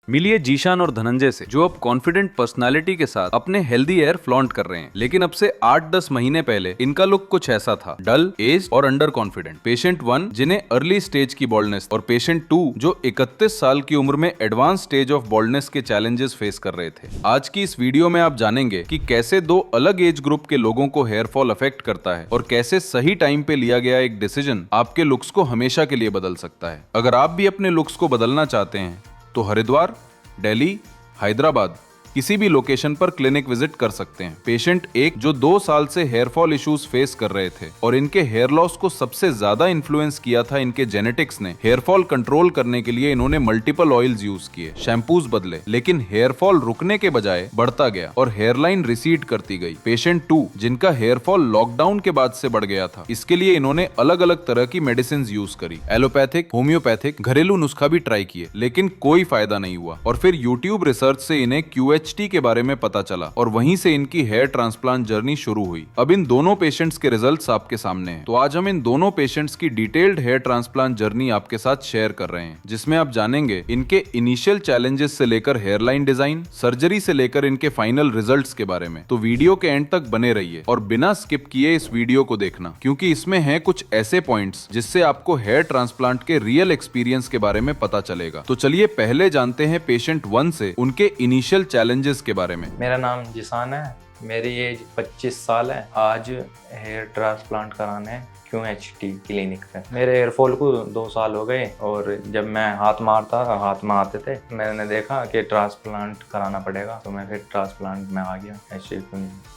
मिलिए जीशान और धनंजय से, जो अब कॉन्फिडेंट पर्सनालिटी के साथ अपने हेल्दी हेयर फ्लॉन्ट कर रहे हैं। लेकिन अब से 8-10 महीने पहले इनका लुक कुछ ऐसा था, डल, एज और अंडर कॉन्फिडेंट। पेशेंट 1 जिन्हें अर्ली स्टेज की बॉल्डनेस और पेशेंट 2 जो 31 साल की उम्र में एडवांस स्टेज ऑफ बॉल्डनेस के चैलेंजेस फेस कर रहे थे। आज की इस वीडियो में आप जानेंगे कि कैसे दो अलग एज ग्रुप के लोगों को हेयर फॉल अफेक्ट करता है और कैसे सही टाइम पे लिया गया एक डिसीजन आपके लुक्स को हमेशा के लिए बदल सकता है। अगर आप भी अपने लुक्स को बदलना चाहते हैं तो हरिद्वार, दिल्ली, हैदराबाद किसी भी लोकेशन पर क्लिनिक विजिट कर सकते हैं। पेशेंट 1 जो 2 साल से हेयर फॉल इश्यूज फेस कर रहे थे और इनके हेयर लॉस को सबसे ज्यादा इन्फ्लुएंस किया था इनके जेनेटिक्स ने। हेयर फॉल कंट्रोल करने के लिए इन्होंने मल्टीपल ऑयल्स यूज किए, शैम्पूज बदले, लेकिन हेयर फॉल रुकने के बजाय बढ़ता गया और हेयरलाइन रिसीड करती गई। पेशेंट 2 जिनका हेयर फॉल लॉकडाउन के बाद से बढ़ गया था, इसके लिए इन्होंने अलग अलग तरह की मेडिसिन यूज करी, एलोपैथिक, होम्योपैथिक, घरेलू नुस्खा भी ट्राई किए, लेकिन कोई फायदा नहीं हुआ। और फिर यूट्यूब रिसर्च से इन्हें QHT के बारे में पता चला और वहीं से इनकी हेयर ट्रांसप्लांट जर्नी शुरू हुई। अब इन दोनों पेशेंट्स के रिजल्ट्स आपके सामने हैं। तो आज हम इन दोनों पेशेंट्स की डिटेल्ड हेयर ट्रांसप्लांट जर्नी आपके साथ शेयर कर रहे हैं, जिसमें आप जानेंगे इनके इनिशियल चैलेंजेस से लेकर हेयरलाइन डिजाइन, सर्जरी से लेकर इनके फाइनल रिजल्ट्स के बारे में। तो वीडियो के एंड तक बने रहिए और बिना स्किप किए इस वीडियो को देखना, क्योंकि इसमें है कुछ ऐसे पॉइंट्स जिससे आपको हेयर ट्रांसप्लांट के रियल एक्सपीरियंस के बारे में पता चलेगा। तो चलिए पहले जानते हैं पेशेंट 1 से उनके इनिशियल चैलेंजेस के बारे में। मेरा नाम जिसान है, मेरी एज 25 साल है। आज हेयर ट्रांसप्लांट कराने QHT क्लिनिक पे। मेरे हेयरफॉल को 2 साल हो गए और जब मैं हाथ में आते थे, मैंने देखा कि ट्रांसप्लांट कराना पड़ेगा, तो मैं फिर ट्रांसप्लांट में आ गया। ऐसे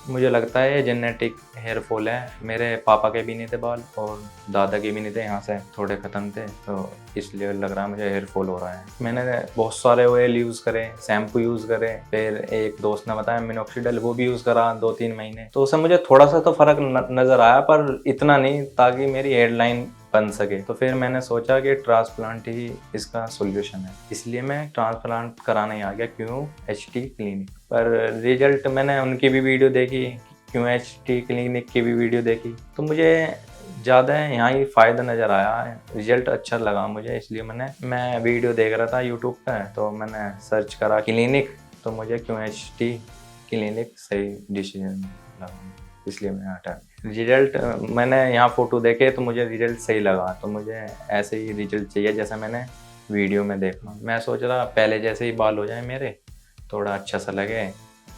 मुझे लगता है ये जेनेटिक हेयरफॉल है। मेरे पापा के भी नहीं थे बाल और दादा के भी नहीं थे, यहाँ से थोड़े ख़त्म थे, तो इसलिए लग रहा है मुझे हेयरफॉल हो रहा है। मैंने बहुत सारे ऑयल यूज़ करे, शैम्पू यूज़ करे, फिर एक दोस्त ने बताया मिनोक्सिडिल, वो भी यूज़ करा 2-3 महीने, तो उससे मुझे थोड़ा सा तो फ़र्क नज़र आया, पर इतना नहीं ताकि मेरी हेयरलाइन बन सके। तो फिर मैंने सोचा कि ट्रांसप्लांट ही इसका सॉल्यूशन है, इसलिए मैं ट्रांसप्लांट कराने आ गया QHT क्लिनिक। पर रिजल्ट मैंने उनकी भी वीडियो देखी, QHT क्लिनिक की भी वीडियो देखी, तो मुझे ज़्यादा यहाँ ही फ़ायदा नज़र आया, रिजल्ट अच्छा लगा मुझे, इसलिए मैं वीडियो देख रहा था यूट्यूब पे, तो मैंने सर्च करा क्लिनिक, तो मुझे QHT क्लिनिक सही डिसीजन लगा, इसलिए मैं हटा। रिजल्ट मैंने यहाँ फ़ोटो देखे तो मुझे रिजल्ट सही लगा, तो मुझे ऐसे ही रिजल्ट चाहिए जैसा मैंने वीडियो में देखा। मैं सोच रहा पहले जैसे ही बाल हो जाए मेरे, थोड़ा अच्छा सा लगे,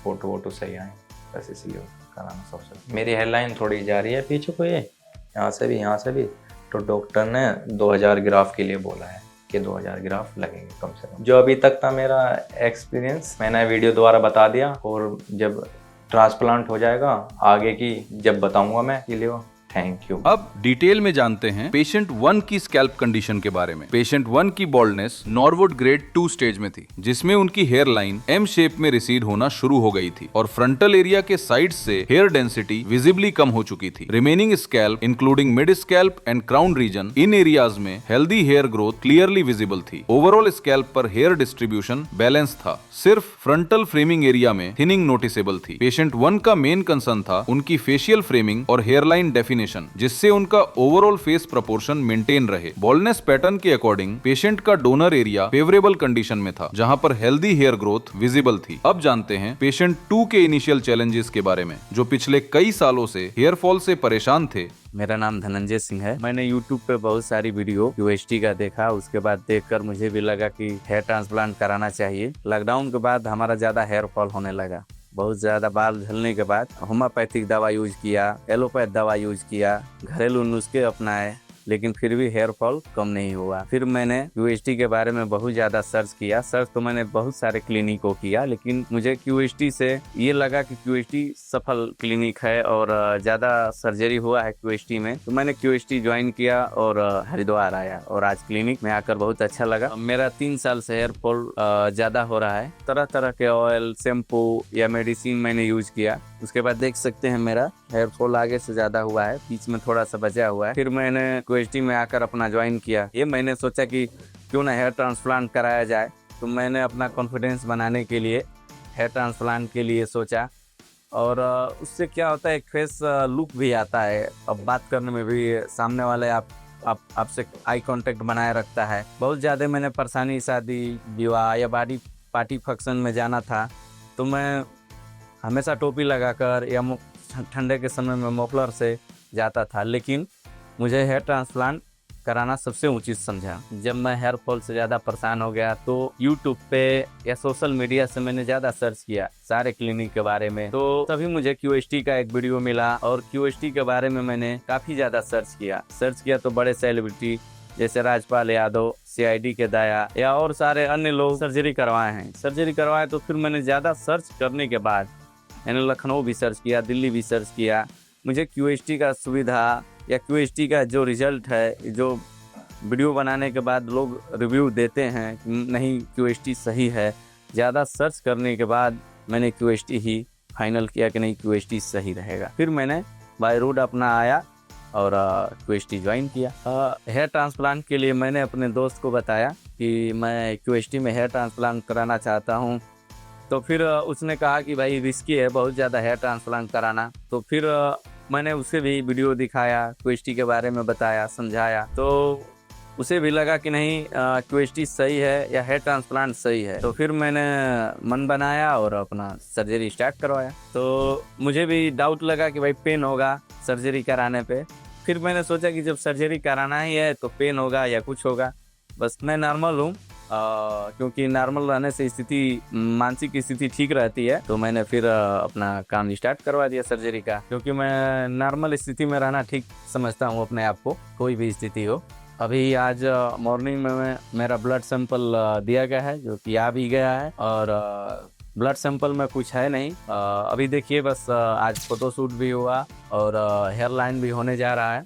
फ़ोटो सही आए, बस इसलिए कराना सबसे। मेरी हेयरलाइन थोड़ी जा रही है पीछे को, ये यहाँ से भी, तो डॉक्टर ने 2000 ग्राफ के लिए बोला है कि 2000 ग्राफ लगेंगे कम से कम। जो अभी तक था मेरा एक्सपीरियंस मैंने वीडियो द्वारा बता दिया, और जब ट्रांसप्लांट हो जाएगा आगे की जब बताऊंगा मैं, ये लियो। Thank you. अब डिटेल में जानते हैं पेशेंट 1 की स्कैल्प कंडीशन के बारे में। पेशेंट 1 की बॉल्डनेस नॉर्वुड ग्रेड 2 स्टेज में थी, जिसमें उनकी हेयर लाइन M शेप में रिसीड होना शुरू हो गई थी और फ्रंटल एरिया के साइड से हेयर डेंसिटी विजिबली कम हो चुकी थी। Remaining scalp including mid scalp and crown region, इन एरियाज में healthy hair growth clearly visible थी। ओवरऑल स्कैल्प पर हेयर डिस्ट्रीब्यूशन बैलेंस था, सिर्फ फ्रंटल फ्रेमिंग एरिया में थिनिंग नोटिसेबल थी। पेशेंट 1 का मेन कंसर्न था उनकी फेशियल फ्रेमिंग और हेयरलाइन डेफिनेशन, जिससे उनका ओवरऑल फेस प्रोपोर्शन मेंटेन रहे। बॉल्डनेस पैटर्न के अकॉर्डिंग पेशेंट का डोनर एरिया फेवरेबल कंडीशन में था, जहां पर हेल्दी हेयर ग्रोथ विजिबल थी। अब जानते हैं पेशेंट 2 के इनिशियल चैलेंजेस के बारे में, जो पिछले कई सालों से हेयर फॉल से परेशान थे। मेरा नाम धनंजय सिंह है। मैंने YouTube पे बहुत सारी वीडियो QHT का देखा, उसके बाद देखकर मुझे भी लगा कि हेयर ट्रांसप्लांट कराना चाहिए। लॉकडाउन के बाद हमारा ज़्यादा हेयर फॉल होने लगा, बहुत ज़्यादा बाल झड़ने के बाद होम्योपैथिक दवा यूज किया, एलोपैथ दवा यूज किया, घरेलू नुस्खे अपनाए, लेकिन फिर भी हेयर फॉल कम नहीं हुआ। फिर मैंने QHT के बारे में बहुत ज़्यादा सर्च किया। सर्च तो मैंने बहुत सारे क्लिनिक को किया, लेकिन मुझे QHT से ये लगा कि QHT सफल क्लिनिक है और ज़्यादा सर्जरी हुआ है QHT में, तो मैंने QHT ज्वाइन किया और हरिद्वार आया और आज क्लिनिक में आकर बहुत अच्छा लगा। मेरा 3 साल से हेयर फॉल ज़्यादा हो रहा है। तरह तरह के ऑयल, शैम्पू या मेडिसिन मैंने यूज किया, उसके बाद देख सकते हैं मेरा हेयर फॉल आगे से ज़्यादा हुआ है, बीच में थोड़ा सा बचा हुआ है। फिर मैंने QHT में आकर अपना ज्वाइन किया। ये मैंने सोचा कि क्यों ना हेयर ट्रांसप्लांट कराया जाए, तो मैंने अपना कॉन्फिडेंस बनाने के लिए हेयर ट्रांसप्लांट के लिए सोचा, और उससे क्या होता है, एक फेस लुक भी आता है। अब बात करने में भी सामने वाले आपसे आई कांटेक्ट बनाए रखता है। बहुत ज़्यादा मैंने परेशानी शादी विवाह या बॉडी पार्टी फंक्शन में जाना था तो मैं हमेशा टोपी लगाकर या ठंडे के समय में मफलर से जाता था, लेकिन मुझे हेयर ट्रांसप्लांट कराना सबसे उचित समझा। जब मैं हेयर फॉल से ज़्यादा परेशान हो गया तो यूट्यूब पे या सोशल मीडिया से मैंने ज़्यादा सर्च किया सारे क्लिनिक के बारे में, तो तभी मुझे QHT का एक वीडियो मिला और QHT के बारे में मैंने काफ़ी ज़्यादा सर्च किया तो बड़े सेलिब्रिटी जैसे राजपाल यादव, CID के दाया या और सारे अन्य लोग सर्जरी करवाए तो फिर मैंने ज़्यादा सर्च करने के बाद मैंने लखनऊ भी सर्च किया, दिल्ली भी सर्च किया। मुझे QHT का सुविधा या QHT का जो रिजल्ट है, जो वीडियो बनाने के बाद लोग रिव्यू देते हैं नहीं QHT सही है, ज़्यादा सर्च करने के बाद मैंने QHT ही फाइनल किया कि नहीं QHT सही रहेगा। फिर मैंने बाय रोड अपना आया और QHT ज्वाइन किया। हेयर ट्रांसप्लांट के लिए मैंने अपने दोस्त को बताया कि मैं QHT में हेयर ट्रांसप्लांट कराना चाहता हूँ, तो फिर उसने कहा कि भाई रिस्की है बहुत ज़्यादा हेयर ट्रांसप्लांट कराना। तो फिर मैंने उसे भी वीडियो दिखाया, QHT के बारे में बताया, समझाया, तो उसे भी लगा कि नहीं QHT सही है या हेयर ट्रांसप्लांट सही है। तो फिर मैंने मन बनाया और अपना सर्जरी स्टार्ट करवाया। तो मुझे भी डाउट लगा कि भाई पेन होगा सर्जरी कराने पे। फिर मैंने सोचा कि जब सर्जरी कराना ही है तो पेन होगा या कुछ होगा, बस मैं नॉर्मल हूँ, क्योंकि नॉर्मल रहने से मानसिक स्थिति ठीक रहती है। तो मैंने फिर अपना काम स्टार्ट करवा दिया सर्जरी का, क्योंकि मैं नॉर्मल स्थिति में रहना ठीक समझता हूँ अपने आप को, कोई भी स्थिति हो। अभी आज मॉर्निंग में मेरा ब्लड सैंपल दिया गया है जो कि आ भी गया है, और ब्लड सैंपल में कुछ है नहीं। अभी देखिए बस आज फोटोशूट भी हुआ और हेयर लाइन भी होने जा रहा है।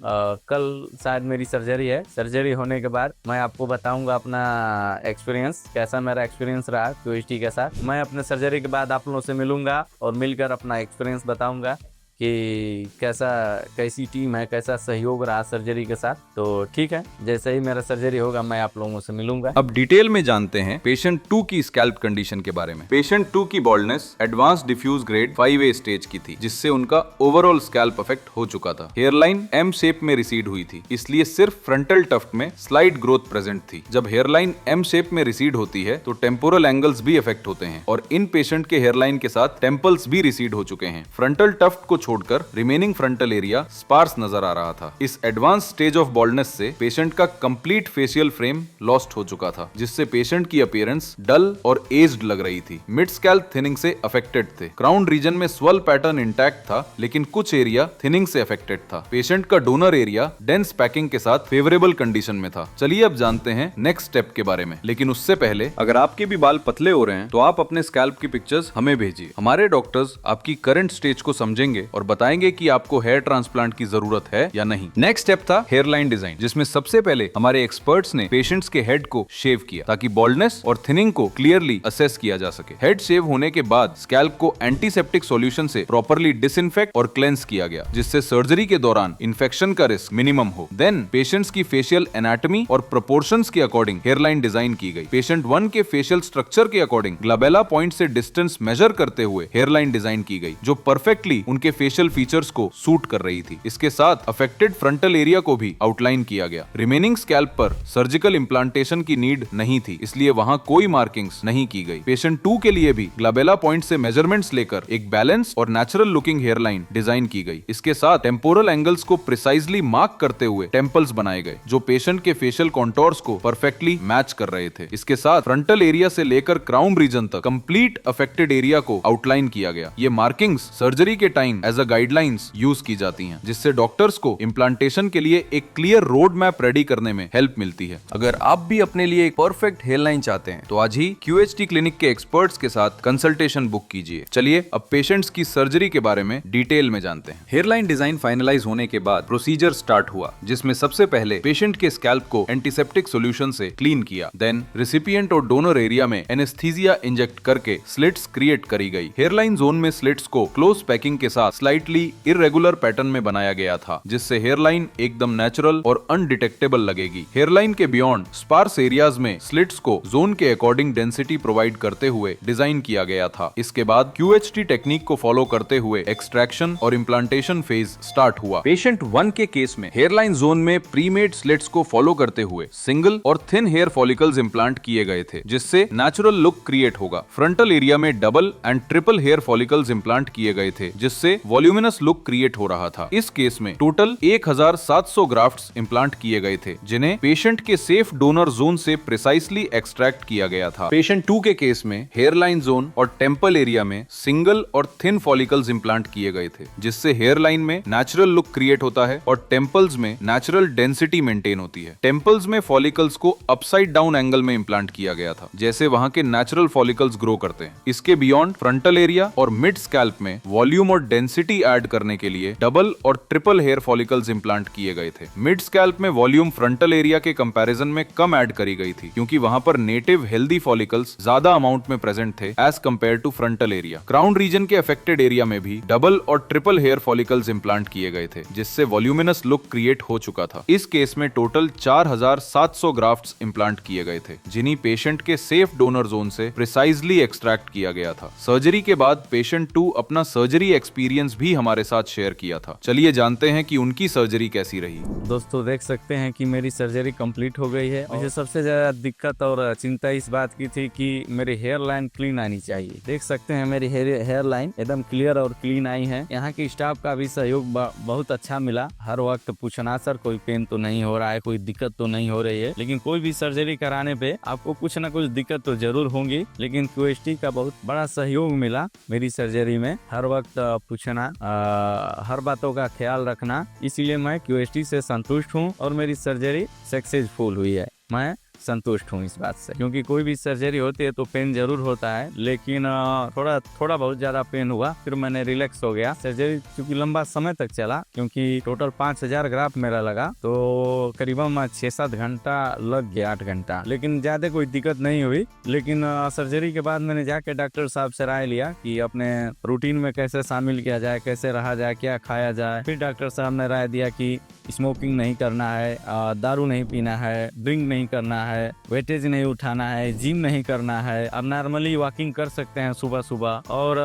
कल शायद मेरी सर्जरी है। सर्जरी होने के बाद मैं आपको बताऊंगा अपना एक्सपीरियंस, कैसा मेरा एक्सपीरियंस रहा QHT के साथ। मैं अपने सर्जरी के बाद आप लोगों से मिलूंगा और मिलकर अपना एक्सपीरियंस बताऊंगा कि कैसी टीम है, कैसा सहयोग रहा सर्जरी के साथ। तो ठीक है, जैसे ही मेरा सर्जरी होगा मैं आप लोगों से मिलूंगा। अब डिटेल में जानते हैं पेशेंट 2 की स्कैल्प कंडीशन के बारे में। पेशेंट 2 की baldness advance diffuse grade 5A stage की थी, जिससे उनका ओवरऑल स्कैल्प अफेक्ट हो चुका था। हेयरलाइन M शेप में रिसीड हुई थी, इसलिए सिर्फ फ्रंटल टफ्ट में स्लाइड ग्रोथ प्रेजेंट थी। जब हेयरलाइन M शेप में रिसीड होती है तो टेम्पोरल एंगल्स भी अफेक्ट होते हैं, और इन पेशेंट के हेयरलाइन के साथ टेम्पल्स भी रिसीड हो चुके हैं। फ्रंटल टफ्ट को छोड़कर रिमेनिंग फ्रंटल एरिया स्पार्स नजर आ रहा था। इस एडवांस स्टेज ऑफ बॉल्डनेस से पेशेंट का कंप्लीट फेशियल फ्रेम लॉस्ट हो चुका था, जिससे पेशेंट की अपीयरेंस डल और एज्ड लग रही थी। मिड स्कैल्प थिनिंग से अफेक्टेड थे। क्राउन रीजन में स्वेल पैटर्न इंटैक्ट था, लेकिन कुछ एरिया थिनिंग से अफेक्टेड था। पेशेंट का डोनर एरिया डेंस पैकिंग के साथ फेवरेबल कंडीशन में था। चलिए अब जानते हैं नेक्स्ट स्टेप के बारे में, लेकिन उससे पहले अगर आपके भी बाल पतले हो रहे हैं तो आप अपने स्कैल्प की पिक्चर्स हमें भेजिए। हमारे डॉक्टर्स आपकी करंट स्टेज को समझेंगे और बताएंगे कि आपको हेयर ट्रांसप्लांट की जरूरत है या नहीं। नेक्स्ट स्टेप था हेयर लाइन डिजाइन, जिसमें सबसे पहले हमारे एक्सपर्ट्स ने पेशेंट्स के हेड को शेव किया ताकि बॉल्डनेस और थिनिंग को क्लियरली असेस किया जा सके। हेड शेव होने के बाद स्कैल्प को एंटीसेप्टिक सॉल्यूशन से प्रॉपर्ली डिसइंफेक्ट और क्लेंस किया गया, जिससे सर्जरी के दौरान इन्फेक्शन का रिस्क मिनिमम हो। देन पेशेंट्स की फेशियल एनाटॉमी और प्रोपोर्शंस के अकॉर्डिंग हेयरलाइन डिजाइन की गई। पेशेंट 1 के फेशियल स्ट्रक्चर के अकॉर्डिंग ग्लबेला पॉइंट से डिस्टेंस मेजर करते हुए हेयरलाइन डिजाइन की गई, जो परफेक्टली उनके फेशियल फीचर्स को सूट कर रही थी। इसके साथ अफेक्टेड फ्रंटल एरिया को भी आउटलाइन किया गया। रिमेनिंग स्कैल्प पर सर्जिकल इम्प्लांटेशन की नीड नहीं थी, इसलिए वहां कोई मार्किंग्स नहीं की गई। पेशेंट 2 के लिए भी ग्लबेला पॉइंट से मेजरमेंट्स लेकर एक बैलेंस और नेचुरल लुकिंग हेयरलाइन डिजाइन की गई। इसके साथ टेम्पोरल एंगल्स को प्रिसाइजली मार्क करते हुए टेम्पल्स बनाए गए, जो पेशेंट के फेशियल कॉन्टोर्स को परफेक्टली मैच कर रहे थे। इसके साथ फ्रंटल एरिया से लेकर क्राउन रीजन तक कंप्लीट अफेक्टेड एरिया को आउटलाइन किया गया। ये मार्किंग्स सर्जरी के time as a guidelines use की जाती हैं, जिससे डॉक्टर्स को इम्प्लांटेशन के लिए एक क्लियर रोड मैप रेडी करने में हेल्प मिलती है। अगर आप भी अपने लिए एक परफेक्ट हेयरलाइन चाहते हैं तो आज ही QHT क्लिनिक के एक्सपर्ट्स के साथ कंसल्टेशन बुक कीजिए। चलिए अब पेशेंट्स की सर्जरी के बारे में डिटेल में जानते हैं। हेयरलाइन डिजाइन फाइनलाइज होने के बाद प्रोसीजर स्टार्ट हुआ, जिसमें सबसे पहले पेशेंट के स्कैल्प को एंटीसेप्टिक सॉल्यूशन से क्लीन किया। देन रेसिपिएंट और डोनर एरिया में एनेस्थीसिया इंजेक्ट करके स्लिट्स क्रिएट करी गई। हेयरलाइन जोन में स्लिट्स को क्लोज पैकिंग के साथ स्लाइटली इरेगुलर पैटर्न में बनाया गया था, जिससे हेयरलाइन एकदम नेचुरल और अनडिटेक्टेबल लगेगी। हेयरलाइन के बियॉन्ड स्पार्स एरियाज में स्लिट्स को जोन के अकॉर्डिंग डेंसिटी प्रोवाइड करते हुए डिजाइन किया गया था। इसके बाद QHT टेक्निक को फॉलो करते हुए एक्सट्रैक्शन और इम्प्लांटेशन फेज स्टार्ट हुआ। पेशेंट 1 के केस में हेयरलाइन जोन में प्रीमेड स्लिट्स को फॉलो करते हुए सिंगल और थिन हेयर फॉलिकल्स इम्प्लांट किए गए थे, जिससे नेचुरल लुक क्रिएट होगा। फ्रंटल एरिया में double and triple hair follicles implant किए गए थे, जिससे वॉल्यूमिनस लुक क्रिएट हो रहा था। इस केस में टोटल 1700 ग्राफ्ट्स इम्प्लांट किए गए थे, जिन्हें पेशेंट के सेफ डोनर जोन से प्रिसाइसली एक्सट्रैक्ट किया गया था। पेशेंट 2 के केस में हेयरलाइन जोन और टेम्पल एरिया में सिंगल और थिन फॉलिकल्स इम्प्लांट किए गए थे, जिससे हेयरलाइन में नेचुरल लुक क्रिएट होता है और टेम्पल्स में नेचुरल डेंसिटी मेंटेन होती है। टेम्पल्स में फॉलिकल्स को अपसाइड डाउन एंगल में इम्प्लांट किया गया था, जैसे वहां के नेचुरल फॉलिकल्स ग्रो करते हैं। इसके बियॉन्ड फ्रंटल एरिया और मिड स्कैल्प में वॉल्यूम और डेंसिटी ऐड करने के लिए डबल और ट्रिपल हेयर फॉलिकल्स इम्प्लांट किए गए थे। मिड स्कैल्प में वॉल्यूम फ्रंटल एरिया के कंपैरिजन में कम ऐड करी गई थी, क्योंकि वहां पर नेटिव हेल्दी फॉलिकल्स ज्यादा अमाउंट में प्रेजेंट थे as compare to frontal area. Crown region के अफेक्टेड एरिया में भी डबल और ट्रिपल हेयर फॉलिकल्स इम्प्लांट किए गए थे, जिससे वॉल्यूमिनस लुक क्रिएट हो चुका था। इस केस में टोटल 4700 ग्राफ्ट्स इम्प्लांट किए गए थे, जिन्हीं पेशेंट के सेफ डोनर जोन से प्रिसाइजली एक्सट्रैक्ट किया गया था। सर्जरी के बाद पेशेंट 2 अपना सर्जरी एक्सपीरियंस भी हमारे साथ शेयर किया था। चलिए जानते हैं कि उनकी सर्जरी कैसी रही। दोस्तों देख सकते हैं कि मेरी सर्जरी कंप्लीट हो गई है। मुझे सबसे ज्यादा दिक्कत और चिंता इस बात की थी कि मेरी हेयर लाइन क्लीन आनी चाहिए। देख सकते हैं मेरी हेयर लाइन एकदम क्लियर और क्लीन आई है। यहाँ के स्टाफ का भी सहयोग बहुत अच्छा मिला। हर वक्त पूछना सर कोई पेन तो नहीं हो रहा है, कोई दिक्कत तो नहीं हो रही है। लेकिन कोई भी सर्जरी कराने पे आपको कुछ ना कुछ दिक्कत तो जरूर होंगी, लेकिन QHT का बहुत बड़ा सहयोग मिला मेरी सर्जरी में। हर वक्त पूछना, हर बातों का ख्याल रखना, इसलिए मैं QHT से संतुष्ट हूँ और मेरी सर्जरी सक्सेसफुल हुई है। मैं संतुष्ट हूँ इस बात से, क्योंकि कोई भी सर्जरी होती है तो पेन जरूर होता है, लेकिन थोड़ा बहुत ज्यादा पेन हुआ, फिर मैंने रिलैक्स हो गया। सर्जरी क्योंकि लंबा समय तक चला, क्योंकि टोटल 5000 ग्राफ मेरा लगा, तो करीबन 6-7 घंटा लग गया, 8 घंटा, लेकिन ज्यादा कोई दिक्कत नहीं हुई। लेकिन सर्जरी के बाद मैंने जाके डॉक्टर साहब से राय लिया कि अपने रूटीन में कैसे शामिल किया जाए, कैसे रहा जाए, क्या खाया जाए। फिर डॉक्टर साहब ने राय दिया कि स्मोकिंग नहीं करना है, दारू नहीं पीना है, ड्रिंक नहीं करना है, वेटेज नहीं उठाना है, जिम नहीं करना है, अब नॉर्मली वॉकिंग कर सकते हैं सुबह सुबह, और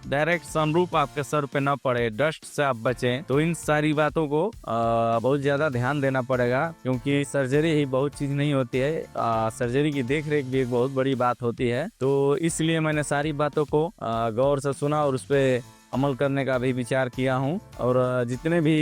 डायरेक्ट सनरूफ आपके सर पे न पड़े, डस्ट से आप बचें। तो इन सारी बातों को बहुत ज्यादा ध्यान देना पड़ेगा, क्योंकि सर्जरी ही बहुत चीज नहीं होती है, सर्जरी की देख रेख भी एक बहुत बड़ी बात होती है। तो इसलिए मैंने सारी बातों को गौर से सुना और उस पर अमल करने का भी विचार किया हूं। और जितने भी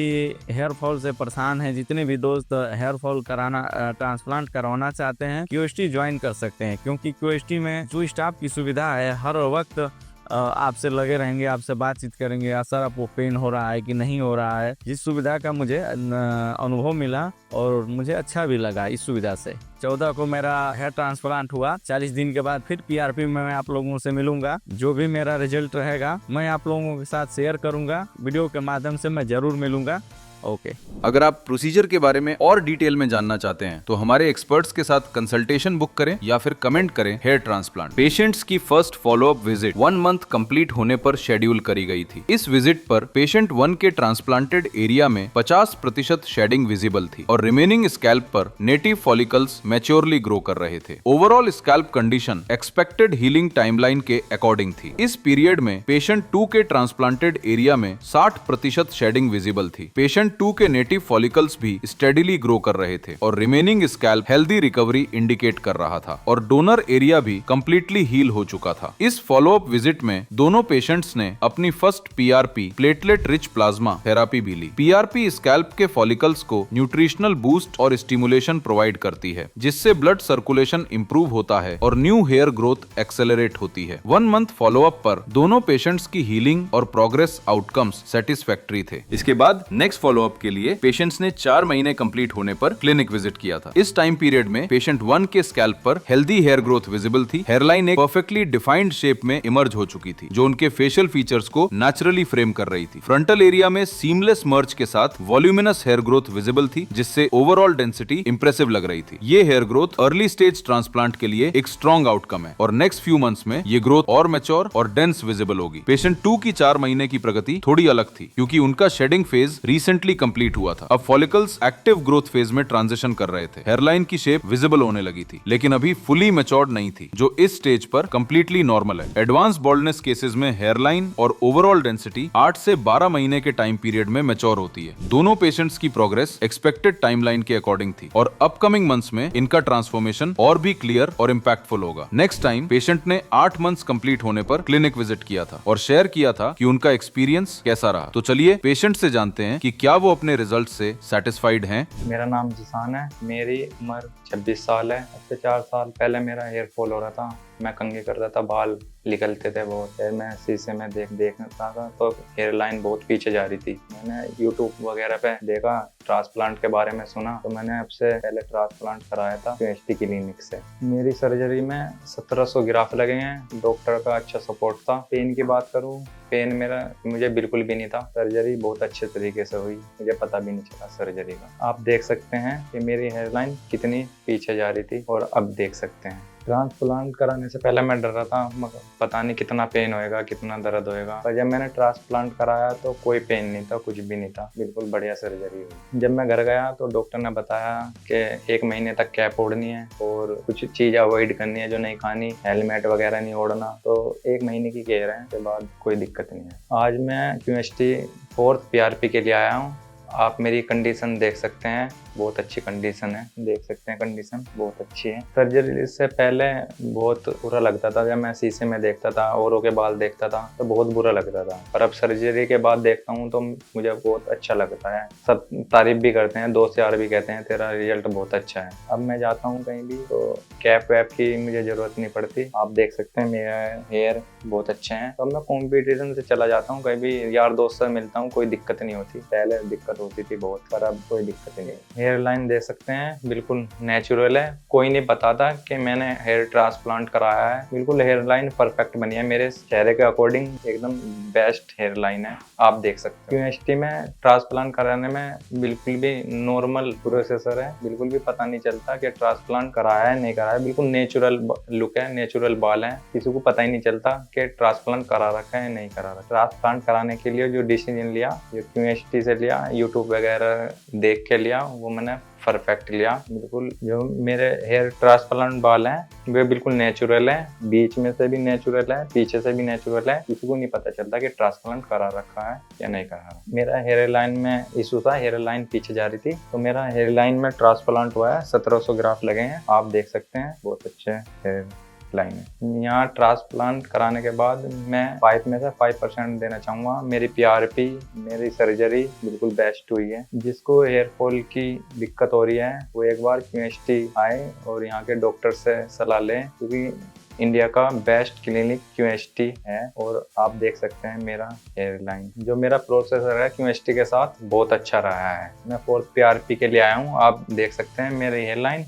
हेयर फॉल से परेशान हैं, जितने भी दोस्त हेयर फॉल कराना, ट्रांसप्लांट करवाना चाहते हैं, QHT ज्वाइन कर सकते हैं, क्योंकि QHT में जो स्टाफ की सुविधा है, हर वक्त आपसे लगे रहेंगे, आपसे बातचीत करेंगे, सर आपको पेन हो रहा है कि नहीं हो रहा है। जिस सुविधा का मुझे अनुभव मिला और मुझे अच्छा भी लगा इस सुविधा से। 14 को मेरा हेयर ट्रांसप्लांट हुआ। 40 दिन के बाद फिर PRP में मैं आप लोगों से मिलूंगा। जो भी मेरा रिजल्ट रहेगा मैं आप लोगों के साथ शेयर करूंगा, वीडियो के माध्यम से मैं जरूर मिलूंगा। ओके। अगर आप प्रोसीजर के बारे में और डिटेल में जानना चाहते हैं तो हमारे एक्सपर्ट्स के साथ कंसल्टेशन बुक करें या फिर कमेंट करें हेयर ट्रांसप्लांट। पेशेंट्स की first follow up visit 1 month complete होने पर शेड्यूल करी गई थी। इस विजिट पर पेशेंट 1 के ट्रांसप्लांटेड एरिया में 50% शेडिंग विजिबल थी और रिमेनिंग स्कैल्प पर नेटिव फॉलिकल्स मैच्योरली ग्रो कर रहे थे। Overall scalp condition expected healing timeline के अकॉर्डिंग थी। इस पीरियड में पेशेंट 2 के ट्रांसप्लांटेड एरिया में 60% शेडिंग विजिबल थी। पेशेंट 2 के नेटिव फॉलिकल्स भी स्टेडीली ग्रो कर रहे थे और remaining scalp healthy recovery indicate कर रहा था और डोनर एरिया भी कंप्लीटली हील हो चुका था। इस फॉलोअप विजिट में दोनों पेशेंट्स ने अपनी first PRP platelet rich plasma therapy भी ली। PRP स्कैल्प के फॉलिकल्स को न्यूट्रिशनल बूस्ट और स्टिमुलेशन प्रोवाइड करती है, जिससे ब्लड सर्कुलेशन इंप्रूव होता है और न्यू हेयर ग्रोथ एक्सेलरेट होती है। 1 मंथ फॉलोअप पर दोनों पेशेंट्स की हीलिंग और प्रोग्रेस आउटकम्स सेटिस्फैक्टरी थे। इसके बाद नेक्स्ट फॉलोअप फॉलोअप के लिए पेशेंट्स ने 4 महीने कंप्लीट होने पर क्लिनिक विजिट किया था। इस टाइम पीरियड में पेशेंट 1 के स्कैल्प पर हेल्दी हेयर ग्रोथ विजिबल थी। हेयरलाइन एक परफेक्टली डिफाइंड शेप में इमर्ज हो चुकी थी, जो उनके फेशियल फीचर्स को नेचुरली फ्रेम कर रही थी। फ्रंटल एरिया में सीमलेस मर्ज के साथ वॉल्यूमिनस हेयर ग्रोथ विजिबल थी, जिससे ओवरऑल डेंसिटी इंप्रेसिव लग रही थी। ये hair growth early stage transplant के लिए एक स्ट्रॉन्ग आउटकम है और नेक्स्ट फ्यू मंथ्स में ये ग्रोथ और मैच्योर और डेंस विजिबल होगी। पेशेंट 2 की 4 महीने की प्रगति थोड़ी अलग थी, क्योंकि उनका शेडिंग फेज रिसेंटली कंप्लीट हुआ था। अब फॉलिकल्स एक्टिव ग्रोथ फेज में ट्रांजिशन कर रहे थे। हेयरलाइन की शेप विजिबल होने लगी थी, लेकिन अभी फुली मैच्योर्ड नहीं थी, जो इस स्टेज पर कंप्लीटली नॉर्मल है। एडवांस बॉल्डनेस केसेस में हेयरलाइन और ओवरऑल डेंसिटी 8 से 12 महीने के टाइम पीरियड में मैच्योर होती है। दोनों पेशेंट्स की प्रोग्रेस एक्सपेक्टेड टाइमलाइन के अकॉर्डिंग थी और अपकमिंग मंथ्स में इनका ट्रांसफॉर्मेशन और भी क्लियर और इंपैक्टफुल होगा। नेक्स्ट टाइम पेशेंट ने 8 मंथ्स कंप्लीट होने पर क्लिनिक विजिट किया था और शेयर किया था कि उनका एक्सपीरियंस कैसा रहा। तो चलिए पेशेंट से जानते हैं कि क्या वो अपने रिजल्ट से सेटिस्फाइड हैं। मेरा नाम जिसान है, मेरी उम्र 26 साल है। अब से 4 साल पहले मेरा हेयर फॉल हो रहा था, मैं कंघी करता था, बाल निकलते थे बहुत। फिर मैं शीशे में देखता था तो हेयर लाइन बहुत पीछे जा रही थी। मैंने यूट्यूब वगैरह पे देखा, ट्रांसप्लांट के बारे में सुना, तो मैंने अब से पहले ट्रांसप्लांट कराया था QHT क्लिनिक से। मेरी सर्जरी में 1700 ग्राफ लगे हैं। डॉक्टर का अच्छा सपोर्ट था। पेन की बात करूँ, पेन मुझे बिल्कुल भी नहीं था। सर्जरी बहुत अच्छे तरीके से हुई, मुझे पता भी नहीं चला सर्जरी का। आप देख सकते हैं कि मेरी हेयर लाइन कितनी पीछे जा रही थी और अब देख सकते हैं। ट्रांसप्लांट कराने से पहले मैं डर रहा था, मगर पता नहीं कितना पेन होएगा, कितना दर्द होएगा। पर जब मैंने ट्रांसप्लांट कराया तो कोई पेन नहीं था, कुछ भी नहीं था, बिल्कुल बढ़िया सर्जरी हुई। जब मैं घर गया तो डॉक्टर ने बताया कि 1 महीने तक कैप ओढ़नी है और कुछ चीज़ अवॉइड करनी है जो नहीं खानी, हेलमेट वगैरह नहीं ओढ़ना। तो 1 महीने की केयर है, उसके बाद कोई दिक्कत नहीं है। आज मैं QHT 4th PRP के लिए आया हूँ। आप मेरी कंडीशन देख सकते हैं, बहुत अच्छी कंडीशन है, देख सकते हैं कंडीशन बहुत अच्छी है। सर्जरी से पहले बहुत बुरा लगता था, जब मैं शीशे में देखता था, औरों के बाल देखता था तो बहुत बुरा लगता था। पर अब सर्जरी के बाद देखता हूँ तो मुझे बहुत अच्छा लगता है। सब तारीफ भी करते हैं, दोस्त यार भी कहते हैं तेरा रिजल्ट बहुत अच्छा है। अब मैं जाता हूँ कहीं भी तो कैप वैप की मुझे ज़रूरत नहीं पड़ती। आप देख सकते हैं मेरा हेयर बहुत अच्छे हैं। तो मैं कॉम्पिटिशन से चला जाता हूँ, कहीं भी यार दोस्त से मिलता हूँ, कोई दिक्कत नहीं होती। पहले दिक्कत होती थी बहुत, पर अब कोई दिक्कत नहीं। हेयर लाइन देख सकते हैं, बिल्कुल नेचुरल है। कोई नहीं बताता कि मैंने हेयर ट्रांसप्लांट कराया है। बिल्कुल हेयर लाइन परफेक्ट बनी है, मेरे चेहरे के अकॉर्डिंग एकदम बेस्ट हेयर लाइन है। आप देख सकते हैं QHT में ट्रांसप्लांट कराने में बिल्कुल भी नॉर्मल प्रोसेसर है, बिल्कुल भी पता नहीं चलता कि ट्रांसप्लांट कराया है नहीं कराया। बिल्कुल नेचुरल लुक है, नेचुरल बाल है, किसी को पता ही नहीं चलता कि ट्रांसप्लांट करा रखा है नहीं करा रखा। ट्रांसप्लांट कराने के लिए जो डिसीजन लिया, जो QHT से लिया, यूट्यूब वगैरह देख के लिया, वो मैंने परफेक्ट लिया। बिल्कुल जो मेरे हेयर ट्रांसप्लांट बाल हैं वे बिल्कुल नेचुरल है, बीच में से भी नेचुरल है, पीछे से भी नेचुरल है। किसी को नहीं पता चलता कि ट्रांसप्लांट करा रखा है या नहीं करा। मेरा हेयर लाइन में इशू था, हेयर लाइन पीछे जा रही थी, तो मेरा हेयर लाइन में ट्रांसप्लांट हुआ है। 1700 ग्राफ लगे हैं, आप देख सकते हैं, बहुत अच्छे हेयर लाइन है। यहाँ ट्रांसप्लांट कराने के बाद मैं 5 में से 5% देना चाहूँगा। मेरी PRP, मेरी सर्जरी बिल्कुल बेस्ट हुई है। जिसको हेयर फॉल की दिक्कत हो रही है वो एक बार QHT आए और यहाँ के डॉक्टर से सलाह लें, क्योंकि इंडिया का बेस्ट क्लिनिक QHT है। और आप देख सकते हैं मेरा हेयर लाइन, जो मेरा प्रोसेसर है QHT के साथ बहुत अच्छा रहा है। मैं 4th PRP के लिए आया हूँ, आप देख सकते हैं मेरी हेयर लाइन।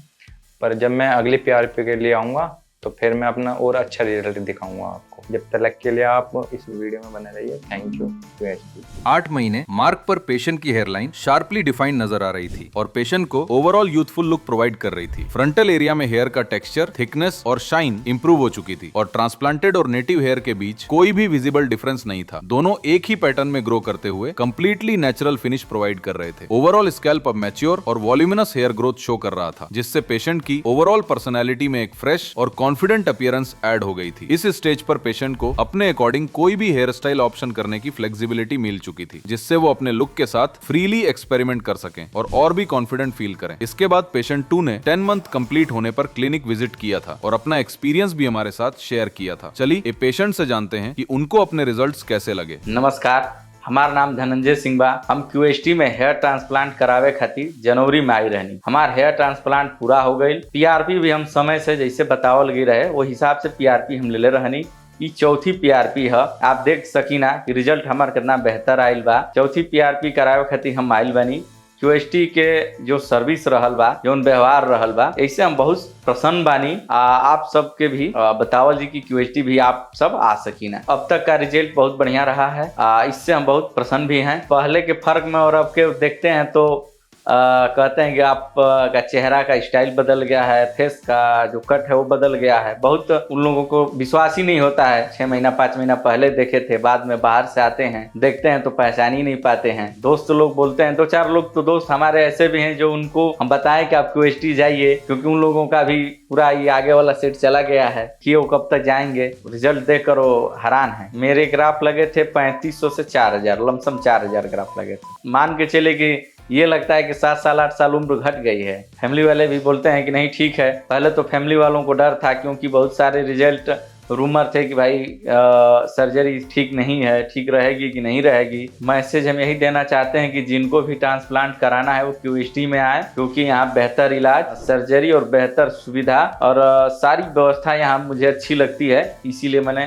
पर जब मैं अगली PRP के लिए आऊँगा तो फिर मैं अपना और अच्छा रिजल्ट दिखाऊंगा आपको। जब तक के लिए आप इस वीडियो में बने रहिए। Thank you QHT। 8 महीने मार्क पर पेशेंट की हेयरलाइन शार्पली डिफाइंड नजर आ रही थी और पेशेंट को ओवरऑल यूथफुल लुक प्रोवाइड कर रही थी। फ्रंटल एरिया में हेयर का टेक्सचर, थिकनेस और शाइन इंप्रूव हो चुकी थी और ट्रांसप्लांटेड और नेटिव हेयर के बीच कोई भी विजिबल डिफरेंस नहीं था। दोनों एक ही पैटर्न में ग्रो करते हुए कंप्लीटली नेचुरल फिनिश प्रोवाइड कर रहे थे। ओवरऑल स्कैल्प अब मैच्योर और वॉल्यूमिनस हेयर ग्रोथ शो कर रहा था, जिससे पेशेंट की ओवरऑल पर्सनैलिटी में एक फ्रेश और कॉन्फिडेंट अपीयरेंस ऐड हो गई थी। इस स्टेज पर पेशेंट को अपने अकॉर्डिंग कोई भी हेयर स्टाइल ऑप्शन करने की फ्लेक्सिबिलिटी मिल चुकी थी, जिससे वो अपने लुक के साथ फ्रीली एक्सपेरिमेंट कर सकें और भी कॉन्फिडेंट फील करें। इसके बाद पेशेंट 2 ने 10 मंथ कंप्लीट होने पर क्लिनिक विजिट किया था और अपना एक्सपीरियंस भी हमारे साथ शेयर किया था। चलिए पेशेंट से जानते हैं कि उनको अपने रिजल्ट्स कैसे लगे। नमस्कार, हमार नाम धनंजय सिंह बा। हम QHT में हेयर ट्रांसप्लांट करावे खातिर जनवरी में आई रहनी। हमार हेयर ट्रांसप्लांट पूरा हो गई। PRP भी हम समय से जैसे बतावल गई रहे वो हिसाब से PRP हम ले रहनी। ई चौथी पीआरपी है। आप देख सकीना कि रिजल्ट हमार कितना बेहतर आयल बा। चौथी पीआरपी करावे खातिर हम आयल बानी। क्यूएसटी के जो सर्विस रहल बा, जो व्यवहार रहल बा, ऐसे हम बहुत प्रसन्न बानी। आप सबके भी बतावल जी कि क्यूएसटी भी आप सब आ सकीना। अब तक का रिजल्ट बहुत बढ़िया रहा है, इससे हम बहुत प्रसन्न भी हैं। पहले के फर्क में और अब के देखते हैं तो कहते हैं कि आप का चेहरा का स्टाइल बदल गया है, फेस का जो कट है वो बदल गया है। बहुत उन लोगों को विश्वास ही नहीं होता है। 6 महीना 5 महीना पहले देखे थे, बाद में बाहर से आते हैं, देखते हैं तो पहचान ही नहीं पाते हैं। दोस्त लोग बोलते हैं, 2-4 लोग तो दोस्त हमारे ऐसे भी हैं जो उनको हम बताएं कि आप क्यूएसटी जाइए, क्योंकि उन लोगों का भी पूरा ये आगे वाला सेट चला गया है कि वो कब तक जाएंगे। रिजल्ट देखकर वो हैरान है। मेरे ग्राफ लगे थे 3500 से 4000, लमसम 4000 ग्राफ लगे थे। मान के चले कि ये लगता है कि 7 साल 8 साल उम्र घट गई है। फैमिली वाले भी बोलते हैं कि नहीं ठीक है। पहले तो फैमिली वालों को डर था, क्योंकि बहुत सारे रिजल्ट रूमर थे कि भाई सर्जरी ठीक नहीं है, ठीक रहेगी कि नहीं रहेगी। मैसेज हम यही देना चाहते हैं कि जिनको भी ट्रांसप्लांट कराना है वो क्यूएसटी में आए, क्योंकि यहाँ बेहतर इलाज, सर्जरी और बेहतर सुविधा और सारी व्यवस्था यहाँ मुझे अच्छी लगती है। इसीलिए मैंने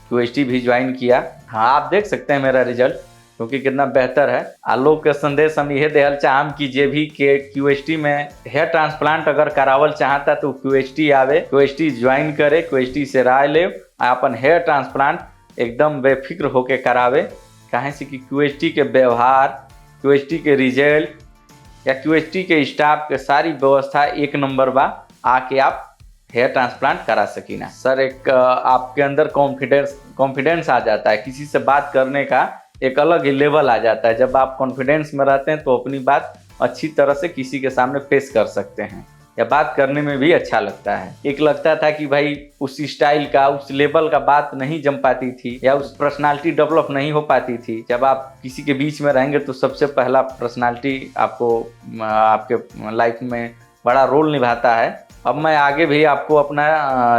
क्यूएसटी भी ज्वाइन किया। हाँ, आप देख सकते हैं मेरा रिजल्ट, क्योंकि कितना बेहतर है। आलोक के संदेश हम यह देहल चाहम कि जे भी के क्यूएसटी में हेयर ट्रांसप्लांट अगर करावल चाहता तो क्यूएसटी आवे, क्यूएसटी ज्वाइन करे, क्यूएसटी से राय ले, अपन हेयर ट्रांसप्लांट एकदम बेफिक्र होके करावे। काहे से कि क्यूएसटी के व्यवहार, क्यूएसटी के रिजल्ट या क्यूएसटी के स्टाफ के सारी व्यवस्था एक नंबर बा। आके आप हेयर ट्रांसप्लांट करा सकीना। सर, एक आपके अंदर कॉन्फिडेंस आ जाता है, किसी से बात करने का एक अलग ही लेवल आ जाता है। जब आप कॉन्फिडेंस में रहते हैं तो अपनी बात अच्छी तरह से किसी के सामने पेश कर सकते हैं, या बात करने में भी अच्छा लगता है। एक लगता था कि भाई उस स्टाइल का, उस लेवल का बात नहीं जम पाती थी, या उस पर्सनालिटी डेवलप नहीं हो पाती थी। जब आप किसी के बीच में रहेंगे तो सबसे पहला पर्सनालिटी आपको आपके लाइफ में बड़ा रोल निभाता है। अब मैं आगे भी आपको अपना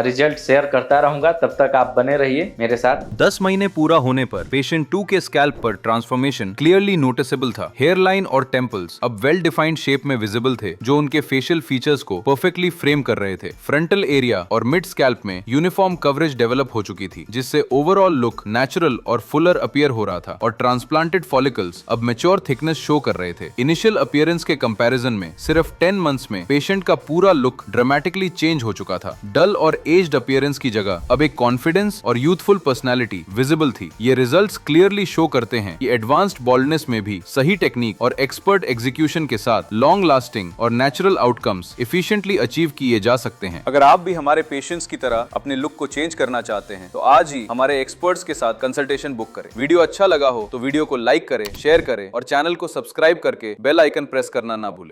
रिजल्ट शेयर करता रहूंगा, तब तक आप बने रहिए मेरे साथ। 10 महीने पूरा होने पर पेशेंट 2 के स्कैल्प पर ट्रांसफॉर्मेशन क्लियरली नोटिसेबल था। हेयर लाइन और टेम्पल्स अब वेल डिफाइंड शेप में विजिबल थे, जो उनके फेशियल फीचर्स को परफेक्टली फ्रेम कर रहे थे। फ्रंटल एरिया और मिड स्कैल्प में यूनिफॉर्म कवरेज डेवलप हो चुकी थी, जिससे ओवरऑल लुक नेचुरल और फुलर अपीयर हो रहा था। और ट्रांसप्लांटेड फॉलिकल्स अब मैच्योर थिकनेस शो कर रहे थे। इनिशियल अपीयरेंस के कंपैरिजन में सिर्फ 10 मंथ्स में पेशेंट का पूरा लुक ड्रामेटिकली चेंज हो चुका था। डल और एज्ड अपीयरेंस की जगह अब एक कॉन्फिडेंस और यूथफुल पर्सनालिटी विजिबल थी। ये रिजल्ट्स क्लियरली शो करते हैं कि एडवांस्ड बॉल्डनेस में भी सही टेक्निक और एक्सपर्ट एग्जीक्यूशन के साथ लॉन्ग लास्टिंग और नेचुरल आउटकम्स एफिशिएंटली अचीव किए जा सकते हैं। अगर आप भी हमारे पेशेंट्स की तरह अपने लुक को चेंज करना चाहते हैं तो आज ही हमारे एक्सपर्ट्स के साथ कंसल्टेशन बुक करें। वीडियो अच्छा लगा हो तो वीडियो को लाइक करें, शेयर करें और चैनल को सब्सक्राइब करके बेल आइकन प्रेस करना ना भूलें।